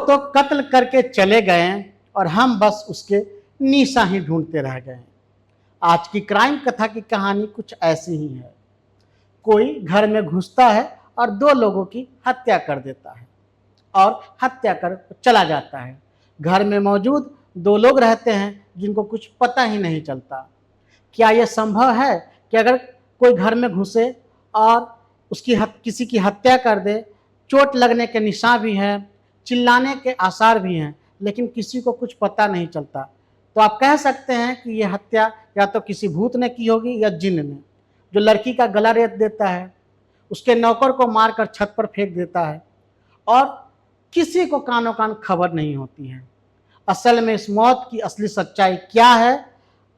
तो कत्ल करके चले गए और हम बस उसके निशा ही ढूंढते रह गए। आज की क्राइम कथा की कहानी कुछ ऐसी ही है। कोई घर में घुसता है और दो लोगों की हत्या कर देता है और हत्या कर चला जाता है। घर में मौजूद दो लोग रहते हैं जिनको कुछ पता ही नहीं चलता। क्या यह संभव है कि अगर कोई घर में घुसे और किसी की हत्या कर दे, चोट लगने के निशान भी हैं, चिल्लाने के आसार भी हैं, लेकिन किसी को कुछ पता नहीं चलता? तो आप कह सकते हैं कि यह हत्या या तो किसी भूत ने की होगी या जिन्न ने, जो लड़की का गला रेत देता है, उसके नौकर को मारकर छत पर फेंक देता है और किसी को कानो कान खबर नहीं होती है। असल में इस मौत की असली सच्चाई क्या है,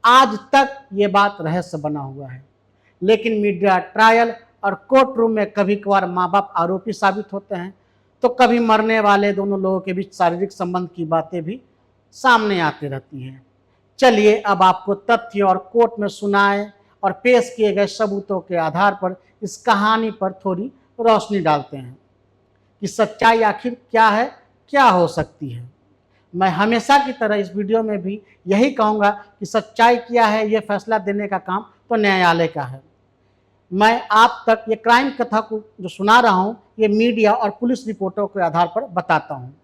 आज तक ये बात रहस्य बना हुआ है। लेकिन मीडिया ट्रायल और कोर्ट रूम में कभी कभार माँ बाप आरोपी साबित होते हैं, तो कभी मरने वाले दोनों लोगों के बीच शारीरिक संबंध की बातें भी सामने आती रहती हैं। चलिए अब आपको तथ्य और कोर्ट में सुनाए और पेश किए गए सबूतों के आधार पर इस कहानी पर थोड़ी रोशनी डालते हैं कि सच्चाई आखिर क्या है, क्या हो सकती है। मैं हमेशा की तरह इस वीडियो में भी यही कहूँगा कि सच्चाई क्या है, यह फैसला देने का काम तो न्यायालय का है। मैं आप तक ये क्राइम कथा को जो सुना रहा हूँ, ये मीडिया और पुलिस रिपोर्टों के आधार पर बताता हूँ।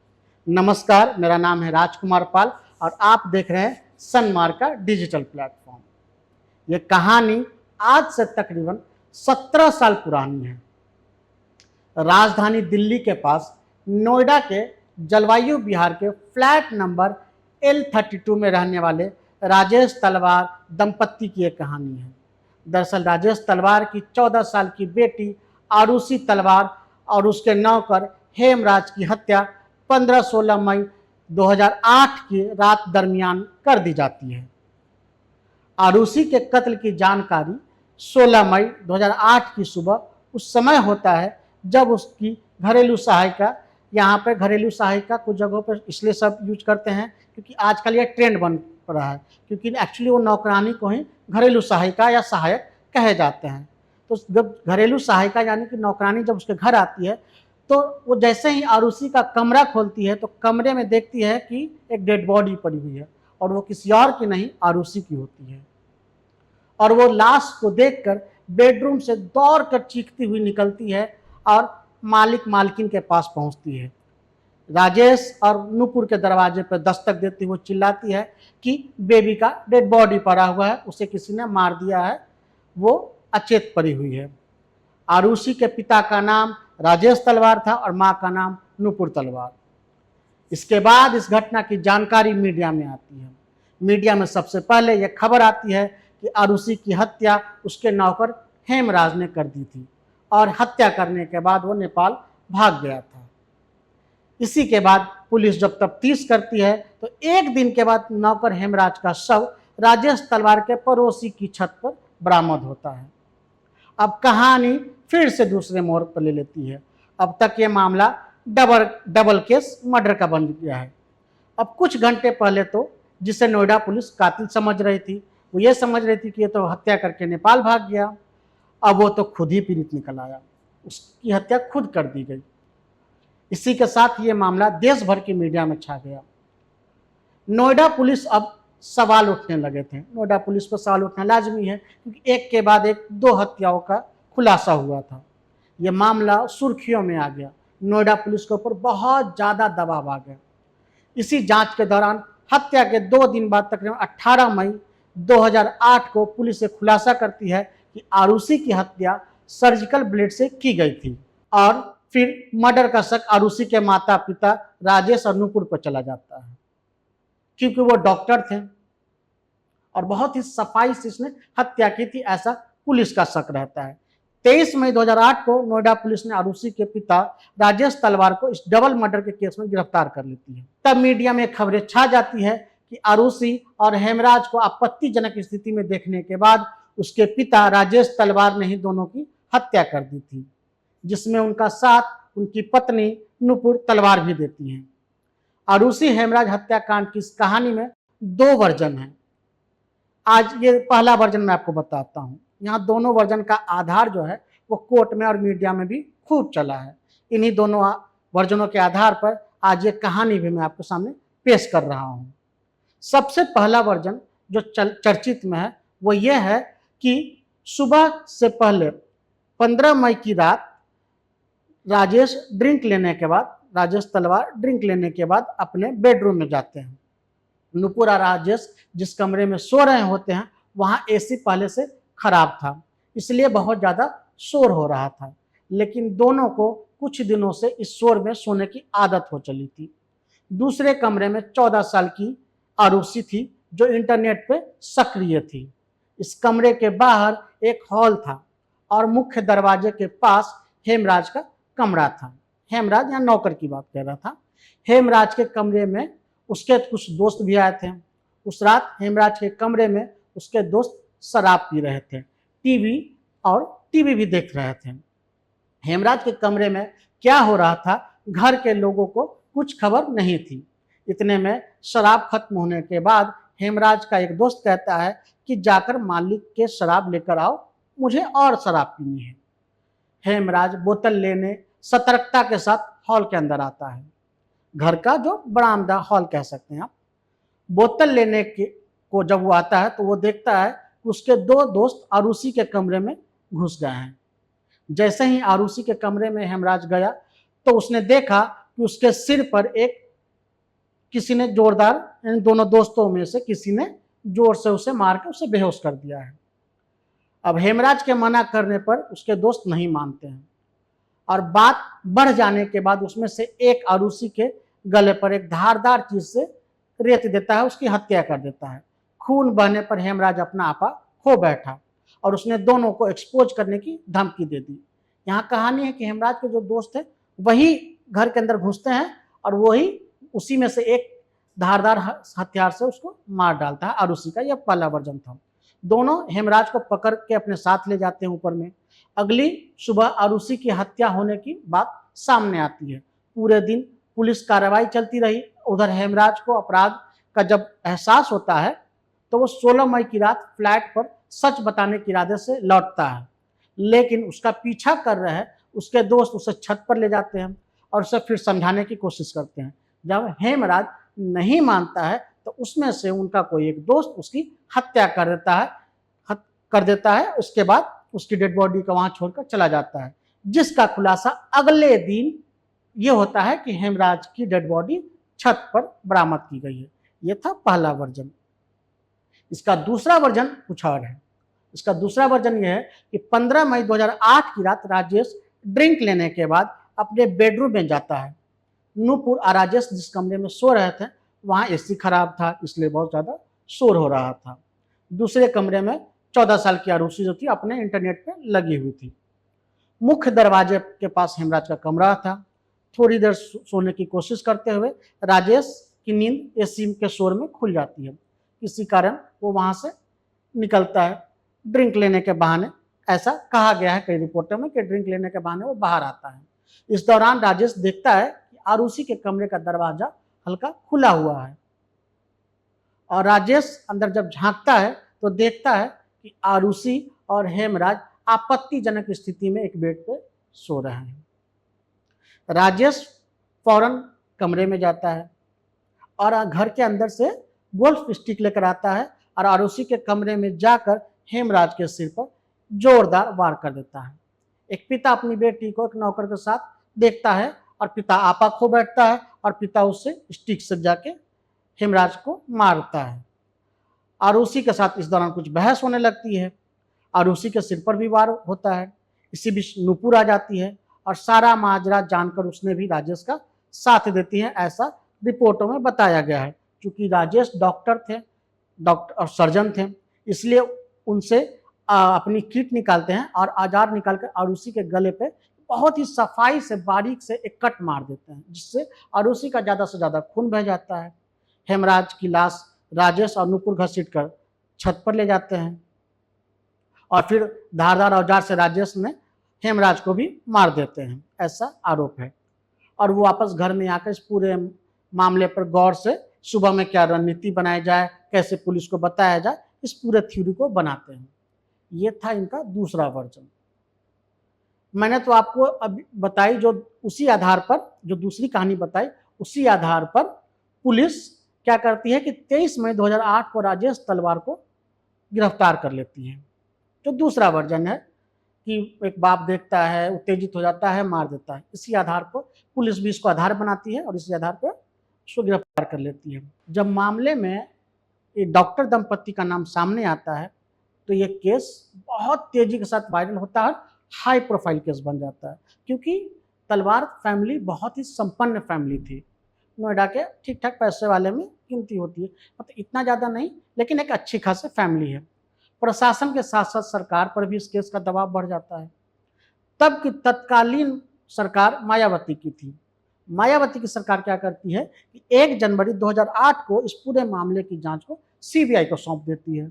नमस्कार, मेरा नाम है राजकुमार पाल और आप देख रहे हैं सनमार्ग का डिजिटल प्लेटफॉर्म। ये कहानी आज से तकरीबन 17 साल पुरानी है। राजधानी दिल्ली के पास नोएडा के जलवायु विहार के फ्लैट नंबर L32 में रहने वाले राजेश तलवार दंपत्ति की एक कहानी है। दरअसल राजेश तलवार की 14 साल की बेटी आरुषि तलवार और उसके नौकर हेमराज की हत्या 15-16 मई 2008 की रात दरमियान कर दी जाती है। आरुषि के कत्ल की जानकारी 16 मई 2008 की सुबह उस समय होता है जब उसकी घरेलू सहायिका, यहाँ पर घरेलू सहायिका कुछ जगहों पर इसलिए सब यूज करते हैं क्योंकि आजकल ये ट्रेंड बन रहा है, क्योंकि एक्चुअली वो नौकरानी को ही घरेलू सहायिका या सहायक कहे जाते हैं। तो जब घरेलू सहायिका यानी कि नौकरानी जब उसके घर आती है तो वो जैसे ही आरुषि का कमरा खोलती है तो कमरे में देखती है कि एक डेड बॉडी पड़ी हुई है और वो किसी और की नहीं, आरुषि की होती है। और वो लाश को देखकर बेडरूम से दौड़कर चीखती हुई निकलती है और मालिक मालकिन के पास पहुंचती है। राजेश और नूपुर के दरवाजे पर दस्तक देती हुई चिल्लाती है कि बेबी का डेड बॉडी पड़ा हुआ है, उसे किसी ने मार दिया है, वो अचेत पड़ी हुई है। आरुषि के पिता का नाम राजेश तलवार था और मां का नाम नूपुर तलवार। इसके बाद इस घटना की जानकारी मीडिया में आती है। मीडिया में सबसे पहले यह खबर आती है कि आरुषि की हत्या उसके नौकर हेमराज ने कर दी थी और हत्या करने के बाद वो नेपाल भाग गया था। इसी के बाद पुलिस जब तफ्तीश करती है तो एक दिन के बाद नौकर हेमराज का शव राजेश तलवार के पड़ोसी की छत पर बरामद होता है। अब कहानी फिर से दूसरे मोड़ पर ले लेती है। अब तक ये मामला डबल केस मर्डर का बन गया है। अब कुछ घंटे पहले तो जिसे नोएडा पुलिस कातिल समझ रही थी, वो ये समझ रही थी कि ये तो हत्या करके नेपाल भाग गया। अब वो तो खुद ही पीड़ित निकल आया, उसकी हत्या खुद कर दी गई। इसी के साथ ये मामला देश भर की मीडिया में छा गया। नोएडा पुलिस अब सवाल उठने लगे थे। नोएडा पुलिस पर सवाल उठना लाजमी है क्योंकि एक के बाद एक 2 हत्याओं का खुलासा हुआ था। ये मामला सुर्खियों में आ गया। नोएडा पुलिस के ऊपर बहुत ज़्यादा दबाव आ गया। इसी जांच के दौरान हत्या के 2 दिन बाद तकरीबन 18 मई 2008 को पुलिस ये खुलासा करती है कि आरुषि की हत्या सर्जिकल ब्लेड से की गई थी। और फिर मर्डर का शक आरुषि के माता पिता राजेश और नूपुर पर चला जाता है क्योंकि वो डॉक्टर थे और बहुत ही सफाई से इसने हत्या की थी, ऐसा पुलिस का शक रहता है। 23 मई 2008 को नोएडा पुलिस ने आरुषि के पिता राजेश तलवार को इस डबल मर्डर के केस में गिरफ्तार कर लेती है। तब मीडिया में खबरें छा जाती है कि आरुषि और हेमराज को आपत्तिजनक स्थिति में देखने के बाद उसके पिता राजेश तलवार ने ही दोनों की हत्या कर दी थी, जिसमें उनका साथ उनकी पत्नी नूपुर तलवार भी देती हैं। आरुषि हेमराज हत्याकांड की इस कहानी में 2 वर्जन हैं। आज ये पहला वर्जन मैं आपको बताता हूँ। यहाँ दोनों वर्जन का आधार जो है वो कोर्ट में और मीडिया में भी खूब चला है। इन्हीं दोनों वर्जनों के आधार पर आज ये कहानी भी मैं आपके सामने पेश कर रहा हूँ। सबसे पहला वर्जन जो चर्चित में है वो ये है कि सुबह से पहले 15 मई की रात राजेश तलवार ड्रिंक लेने के बाद अपने बेडरूम में जाते हैं। नुपुर और राजेश जिस कमरे में सो रहे होते हैं वहां एसी पहले से खराब था, इसलिए बहुत ज्यादा शोर हो रहा था। लेकिन दोनों को कुछ दिनों से इस शोर में सोने की आदत हो चली थी। दूसरे कमरे में 14 साल की आरुषि थी जो इंटरनेट पे सक्रिय थी। इस कमरे के बाहर एक हॉल था और मुख्य दरवाजे के पास हेमराज का कमरा था। हेमराज या नौकर की बात कर रहा था। हेमराज के कमरे में उसके कुछ दोस्त भी आए थे। उस रात हेमराज के कमरे में उसके दोस्त शराब पी रहे थे, टीवी भी देख रहे थे। हेमराज के कमरे में क्या हो रहा था घर के लोगों को कुछ खबर नहीं थी। इतने में शराब खत्म होने के बाद हेमराज का एक दोस्त कहता है कि जाकर मालिक के शराब लेकर आओ, मुझे और शराब पीनी है। हेमराज बोतल लेने सतर्कता के साथ हॉल के अंदर आता है। घर का जो बरामदा हॉल कह सकते हैं आप। बोतल लेने को जब वो आता है तो वो देखता है कि उसके दो दोस्त आरुषि के कमरे में घुस गए हैं। जैसे ही आरुषि के कमरे में हेमराज गया तो उसने देखा कि उसके सिर पर किसी ने जोरदार, इन दोनों दोस्तों में से किसी ने जोर से उसे मार के उसे बेहोश कर दिया है। अब हेमराज के मना करने पर उसके दोस्त नहीं मानते हैं और बात बढ़ जाने के बाद उसमें से एक आरुषि के गले पर एक धारदार चीज से रेत देता है, उसकी हत्या कर देता है। खून बहने पर हेमराज अपना आपा खो बैठा और उसने दोनों को एक्सपोज करने की धमकी दे दी। यहाँ कहानी है कि हेमराज के जो दोस्त है वही घर के अंदर घुसते हैं और वही उसी में से एक धारदार हथियार से उसको मार डालता है। आरुषि का यह पहला वर्जन था। दोनों हेमराज को पकड़ के अपने साथ ले जाते हैं ऊपर में। अगली सुबह आरुषि की हत्या होने की बात सामने आती है। पूरे दिन पुलिस कार्रवाई चलती रही। उधर हेमराज को अपराध का जब एहसास होता है तो वो 16 मई की रात फ्लैट पर सच बताने के इरादे से लौटता है, लेकिन उसका पीछा कर रहे उसके दोस्त उसे छत पर ले जाते हैं और उसे फिर समझाने की कोशिश करते हैं। जब हेमराज नहीं मानता है तो उसमें से उनका कोई एक दोस्त उसकी हत्या कर देता है। उसके बाद उसकी डेड बॉडी को वहां छोड़कर चला जाता है, जिसका खुलासा अगले दिन ये होता है कि हेमराज की डेड बॉडी छत पर बरामद की गई है। यह था पहला वर्जन। इसका दूसरा वर्जन कुछ और है। इसका दूसरा वर्जन यह है कि 15 मई 2008 की रात राजेश ड्रिंक लेने के बाद अपने बेडरूम में जाता है। नूपुर और राजेश जिस कमरे में सो रहे थे वहां एसी खराब था, इसलिए बहुत ज्यादा शोर हो रहा था। दूसरे कमरे में 14 साल की आरुषि जो थी अपने इंटरनेट पे लगी हुई थी। मुख्य दरवाजे के पास हेमराज का कमरा था। थोड़ी देर सोने की कोशिश करते हुए राजेश की नींद एसी के शोर में खुल जाती है। इसी कारण वो वहां से निकलता है ड्रिंक लेने के बहाने। ऐसा कहा गया है कई रिपोर्टों में कि ड्रिंक लेने के बहाने वो बाहर आता है। इस दौरान राजेश देखता है कि आरुषि के कमरे का दरवाजा हल्का खुला हुआ है और राजेश अंदर जब झांकता है तो देखता है कि आरुषि और हेमराज आपत्तिजनक स्थिति में एक बेड पे सो रहे हैं। राजेश फौरन कमरे में जाता है और घर के अंदर से गोल्फ स्टिक लेकर आता है और आरुषि के कमरे में जाकर हेमराज के सिर पर जोरदार वार कर देता है। एक पिता अपनी बेटी को एक नौकर के साथ देखता है और पिता आपा खो बैठता है और पिता उससे स्टिक से जाके हेमराज को मारता है। आरुषि के साथ इस दौरान कुछ बहस होने लगती है। आरुषि के सिर पर भी वार होता है। इसी बीच नूपुर आ जाती है और सारा माजरा जानकर उसने भी राजेश का साथ देती है, ऐसा रिपोर्टों में बताया गया है। क्योंकि राजेश डॉक्टर और सर्जन थे, इसलिए उनसे अपनी किट निकालते हैं और औजार निकालकर आरुषि के गले पे बहुत ही सफाई से बारीक से एक कट मार देते हैं, जिससे आरुषि का ज्यादा से ज्यादा खून बह जाता है। हेमराज की लाश राजेश और नूपुर घसीट कर छत पर ले जाते हैं और फिर धारदार औजार से राजेश ने हेमराज को भी मार देते हैं, ऐसा आरोप है। और वो वापस घर में आकर इस पूरे मामले पर गौर से सुबह में क्या रणनीति बनाई जाए, कैसे पुलिस को बताया जाए, इस पूरे थ्योरी को बनाते हैं। ये था इनका दूसरा वर्जन। मैंने तो आपको अभी बताई जो उसी आधार पर जो दूसरी कहानी बताई उसी आधार पर पुलिस क्या करती है कि 23 मई 2008 को राजेश तलवार को गिरफ्तार कर लेती है। जो दूसरा वर्जन है कि एक बाप देखता है, उत्तेजित हो जाता है, मार देता है। इसी आधार पर पुलिस भी इसको आधार बनाती है और इसी आधार पर उसको गिरफ्तार कर लेती है। जब मामले में ये डॉक्टर दंपति का नाम सामने आता है तो ये केस बहुत तेजी के साथ वायरल होता है, हाई प्रोफाइल केस बन जाता है, क्योंकि तलवार फैमिली बहुत ही संपन्न फैमिली थी। नोएडा के ठीक ठाक पैसे वाले में गिनती होती है, मतलब इतना ज़्यादा नहीं, लेकिन एक अच्छी खासी फैमिली है। प्रशासन के साथ साथ सरकार पर भी इस केस का दबाव बढ़ जाता है। तब की तत्कालीन सरकार मायावती की थी। मायावती की सरकार क्या करती है कि 1 जनवरी 2008 को इस पूरे मामले की जांच को सीबीआई को सौंप देती है।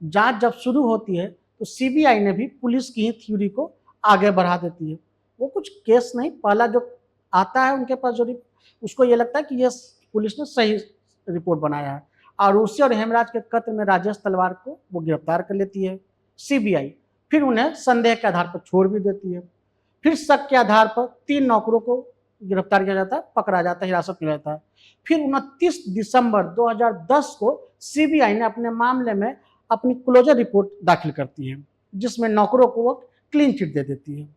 जांच जब शुरू होती है तो सीबीआई ने भी पुलिस की ही थ्योरी को आगे बढ़ा देती है। वो कुछ केस नहीं, पहला जो आता है उनके पास, जो उसको ये लगता है कि ये पुलिस ने सही रिपोर्ट बनाया है। आरुषि और हेमराज के कत्ल में राजेश तलवार को वो गिरफ्तार कर लेती है सीबीआई। फिर उन्हें संदेह के आधार पर छोड़ भी देती है। फिर शक के आधार पर 3 नौकरों को गिरफ्तार किया जाता है, पकड़ा जाता है, हिरासत में रहता है। फिर 29 दिसंबर 2010 को सीबीआई ने अपने मामले में अपनी क्लोजर रिपोर्ट दाखिल करती है, जिसमें नौकरों को वो क्लीन चिट दे देती है।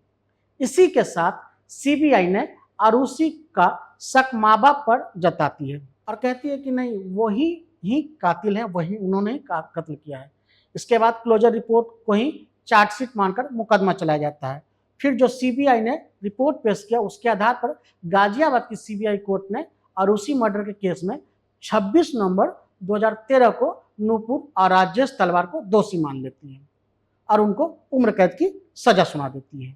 इसी के साथ सीबीआई ने आरुषि का शक माँ बाप पर जताती है और कहती है कि नहीं, वही ही कातिल है, वही उन्होंने ही कत्ल किया है। इसके बाद क्लोजर रिपोर्ट को ही चार्जशीट मानकर मुकदमा चलाया जाता है। फिर जो सीबीआई ने रिपोर्ट पेश किया उसके आधार पर गाजियाबाद की सीबीआई कोर्ट ने आरुषि मर्डर के केस में 26 नवंबर 2013 को नूपुर और राजेश तलवार को दोषी मान लेती है और उनको उम्र कैद की सजा सुना देती है।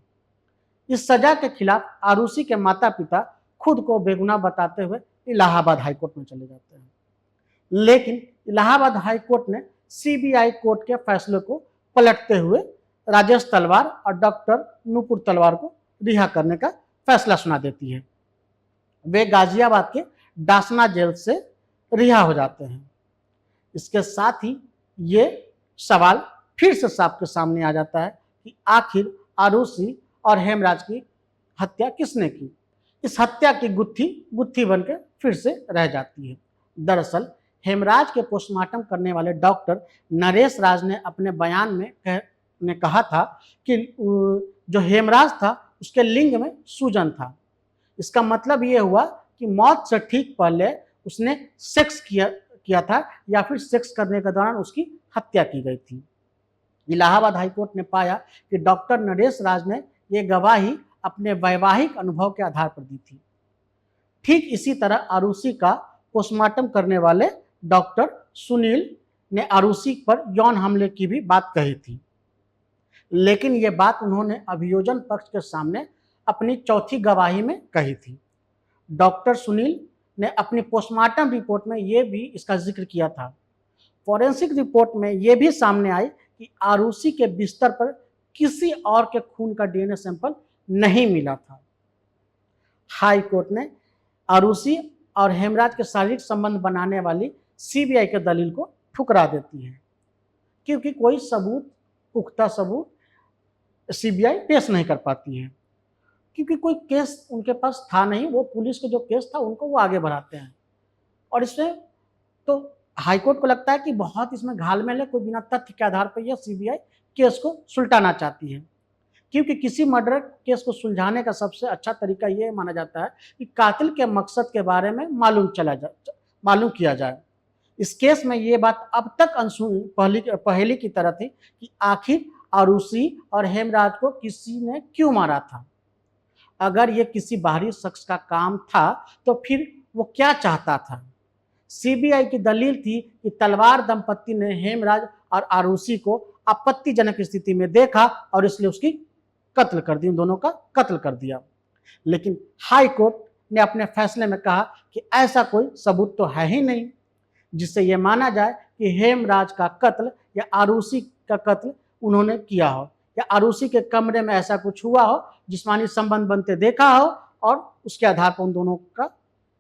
इस सजा के खिलाफ आरुषि के माता पिता खुद को बेगुनाह बताते हुए इलाहाबाद हाईकोर्ट में चले जाते हैं, लेकिन इलाहाबाद हाईकोर्ट ने सीबीआई कोर्ट के फैसले को पलटते हुए राजेश तलवार और डॉक्टर नूपुर तलवार को रिहा करने का फैसला सुना देती है। वे गाजियाबाद के डासना जेल से रिहा हो जाते हैं। इसके साथ ही ये सवाल फिर से सबके सामने आ जाता है कि आखिर आरुषि और हेमराज की हत्या किसने की। इस हत्या की गुत्थी बनकर फिर से रह जाती है। दरअसल हेमराज के पोस्टमार्टम करने वाले डॉक्टर नरेश राज ने अपने बयान में कहा था कि जो हेमराज था उसके लिंग में सूजन था। इसका मतलब ये हुआ कि मौत से ठीक पहले उसने सेक्स किया था या फिर सेक्स करने के दौरान उसकी हत्या की गई थी। इलाहाबाद हाईकोर्ट ने पाया कि डॉक्टर नरेश राज ने ये गवाही अपने वैवाहिक अनुभव के आधार पर दी थी। ठीक इसी तरह आरुषि का पोस्टमार्टम करने वाले डॉक्टर सुनील ने आरुषि पर यौन हमले की भी बात कही थी, लेकिन ये बात उन्होंने अभियोजन पक्ष के सामने अपनी चौथी गवाही में कही थी। डॉक्टर सुनील ने अपनी पोस्टमार्टम रिपोर्ट में ये भी इसका जिक्र किया था। फॉरेंसिक रिपोर्ट में ये भी सामने आई कि आरुषि के बिस्तर पर किसी और के खून का डीएनए सैंपल नहीं मिला था। हाई कोर्ट ने आरुषि और हेमराज के शारीरिक संबंध बनाने वाली सीबीआई के दलील को ठुकरा देती है, क्योंकि कोई पुख्ता सबूत सीबीआई पेश नहीं कर पाती है, क्योंकि कोई केस उनके पास था नहीं। वो पुलिस के जो केस था उनको वो आगे बढ़ाते हैं और इसमें तो हाईकोर्ट को लगता है कि बहुत इसमें घालमेल है, कोई बिना तथ्य के आधार पर यह सीबीआई केस को सुलटाना चाहती है, क्योंकि किसी मर्डर केस को सुलझाने का सबसे अच्छा तरीका ये माना जाता है कि कातिल के मकसद के बारे में मालूम किया जाए। इस केस में ये बात अब तक पहेली की तरह थी कि आखिर आरुषि और हेमराज को किसी ने क्यों मारा था। अगर ये किसी बाहरी शख्स का काम था तो फिर वो क्या चाहता था। सीबीआई की दलील थी कि तलवार दंपति ने हेमराज और आरुषि को आपत्तिजनक स्थिति में देखा और इसलिए उसकी कत्ल कर दी, उन दोनों का कत्ल कर दिया। लेकिन हाई कोर्ट ने अपने फैसले में कहा कि ऐसा कोई सबूत तो है ही नहीं जिससे यह माना जाए कि हेमराज का कत्ल या आरुषि का कत्ल उन्होंने किया हो, या आरुषि के कमरे में ऐसा कुछ हुआ हो, जिस्मानी संबंध बनते देखा हो और उसके आधार पर उन दोनों का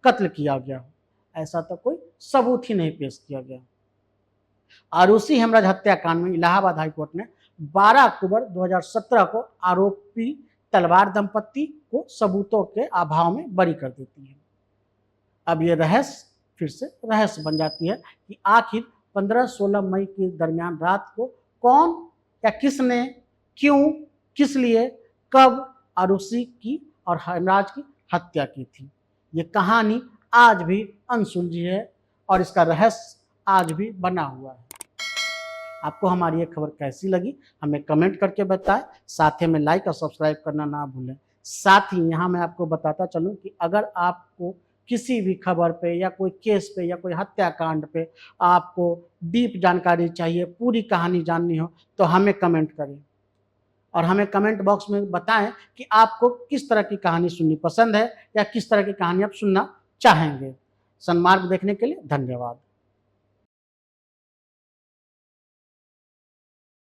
कत्ल किया गया हो। ऐसा तो कोई सबूत ही नहीं पेश किया गया। आरुषि हेमराज हत्याकांड में इलाहाबाद हाईकोर्ट ने 12 अक्टूबर 2017 को आरोपी तलवार दंपति को सबूतों के अभाव में बरी कर देती है। अब ये रहस्य फिर से रहस्य बन जाती है कि आखिर 15-16 मई के दरमियान रात को कौन या किसने, क्यों, किस लिए, कब आरुषि की और हेमराज की हत्या की थी। ये कहानी आज भी अनसुलझी है और इसका रहस्य आज भी बना हुआ है। आपको हमारी ये खबर कैसी लगी हमें कमेंट करके बताएं, साथ ही में लाइक और सब्सक्राइब करना ना भूलें। साथ ही यहाँ मैं आपको बताता चलूँ कि अगर आपको किसी भी खबर पे या कोई केस पे या कोई हत्याकांड पे आपको डीप जानकारी चाहिए, पूरी कहानी जाननी हो, तो हमें कमेंट करें और हमें कमेंट बॉक्स में बताएं कि आपको किस तरह की कहानी सुननी पसंद है या किस तरह की कहानी आप सुनना चाहेंगे। सन्मार्ग देखने के लिए धन्यवाद।